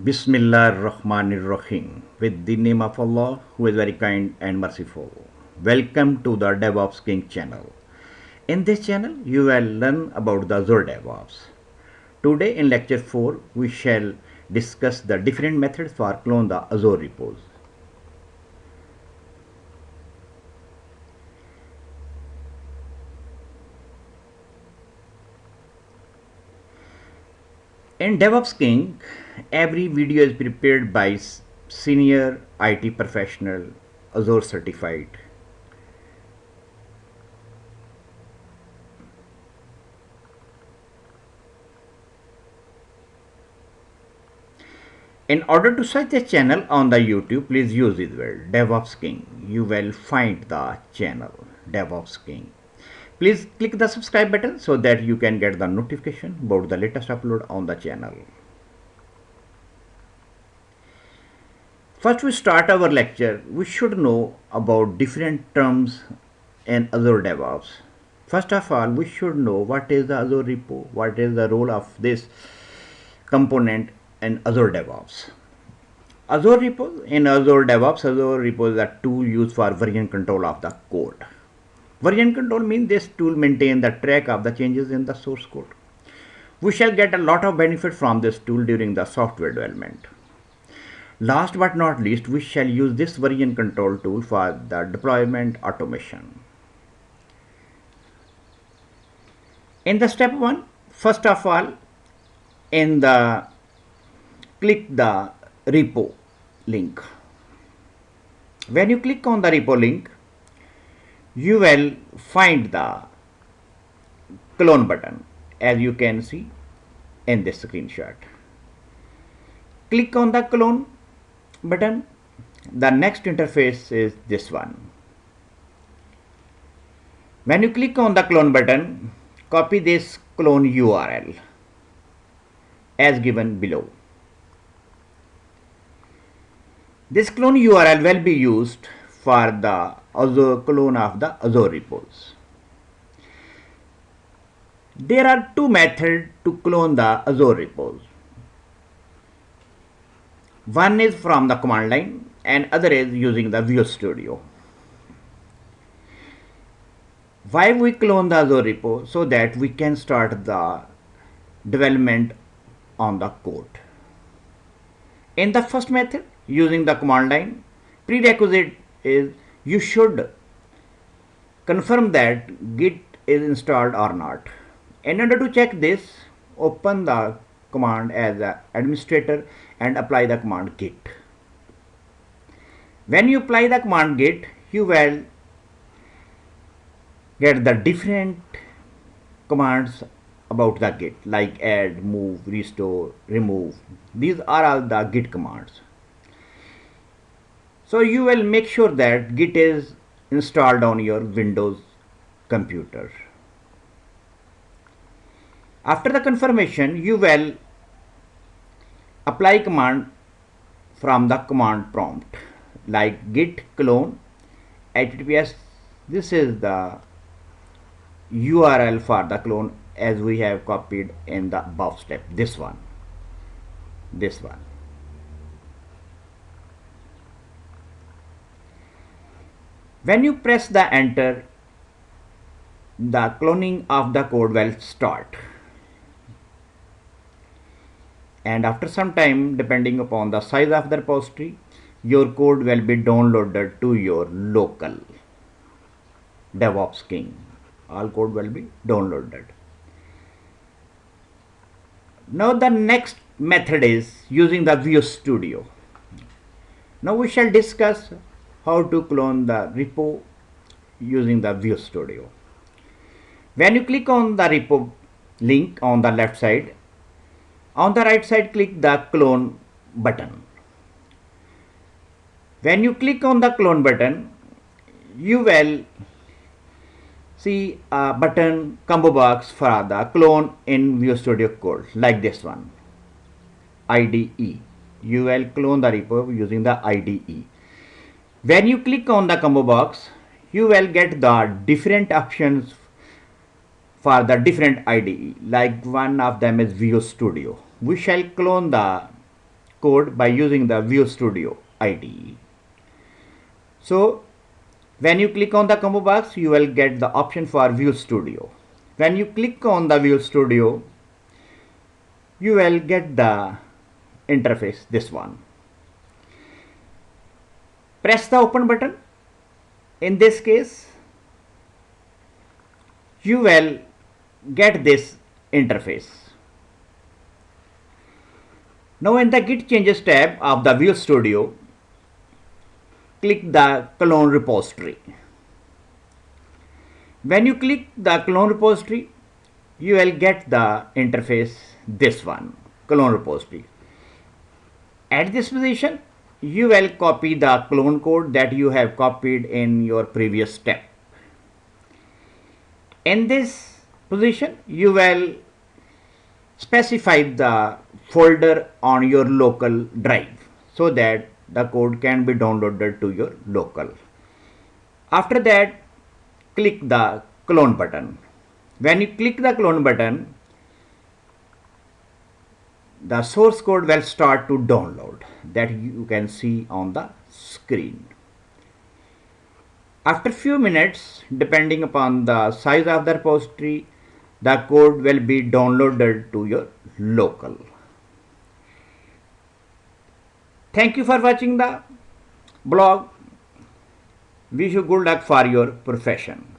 Bismillah Rahmanir Rahim. With the name of Allah, who is very kind and merciful. Welcome to the DevOps King channel. In this channel, you will learn about the Azure DevOps. Today in lecture 4, we shall discuss the different methods for clone the Azure Repos. In DevOps King, every video is prepared by senior IT professional, Azure certified. In order to search the channel on the YouTube, please use this word DevOps King. You will find the channel DevOps King. Please click the subscribe button so that you can get the notification about the latest upload on the channel. First we start our lecture. We should know about different terms in Azure DevOps. First of all, we should know what is the Azure repo, what is the role of this component in Azure DevOps. Azure Repos, in Azure DevOps, Azure Repos is a tool used for version control of the code. Version control means this tool maintains the track of the changes in the source code. We shall get a lot of benefit from this tool during the software development. Last but not least, we shall use this version control tool for the deployment automation. In the step 1, first of all, click the repo link. When you click on the repo link, you will find the clone button as you can see in this screenshot. Click on the clone button. The next interface is this one. When you click on the clone button, copy this clone URL as given below. This clone URL will be used for the Azure clone of the Azure repos. There are two methods to clone the Azure repos. One is from the command line and other is using the Visual Studio. Why we clone the Azure repo? So that we can start the development on the code. In the first method, using the command line, prerequisite is you should confirm that Git is installed or not. In order to check this, open the command as an administrator and apply the command Git. When you apply the command Git, you will get the different commands about the Git like add, move, restore, remove. These are all the Git commands. So you will make sure that Git is installed on your Windows computer. After the confirmation, you will apply command from the command prompt like git clone https. This is the URL for the clone as we have copied in the above step. This one. When you press the enter, the cloning of the code will start. And after some time, depending upon the size of the repository, your code will be downloaded to your local DevOps King. All code will be downloaded. Now the next method is using the Visual Studio. Now we shall discuss how to clone the repo using the Visual Studio. When you click on the repo link on the left side, on the right side click the clone button. When you click on the clone button, you will see a button combo box for the clone in Visual Studio Code like this one, IDE. You will clone the repo using the IDE. When you click on the combo box, you will get the different options for the different IDE. Like one of them is Visual Studio. We shall clone the code by using the View Studio IDE. So when you click on the combo box, you will get the option for View Studio. When you click on the View Studio, you will get the interface, this one. Press the open button. In this case, you will get this interface. Now in the Git Changes tab of the View Studio, click the clone repository. When you click the clone repository, you will get the interface, this one, clone repository. At this position, you will copy the clone code that you have copied in your previous step. In this position, you will specify the folder on your local drive so that the code can be downloaded to your local. After that, click the clone button. When you click the clone button, the source code will start to download, that you can see on the screen. After few minutes, depending upon the size of the repository, the code will be downloaded to your local. Thank you for watching the blog. Wish you good luck for your profession.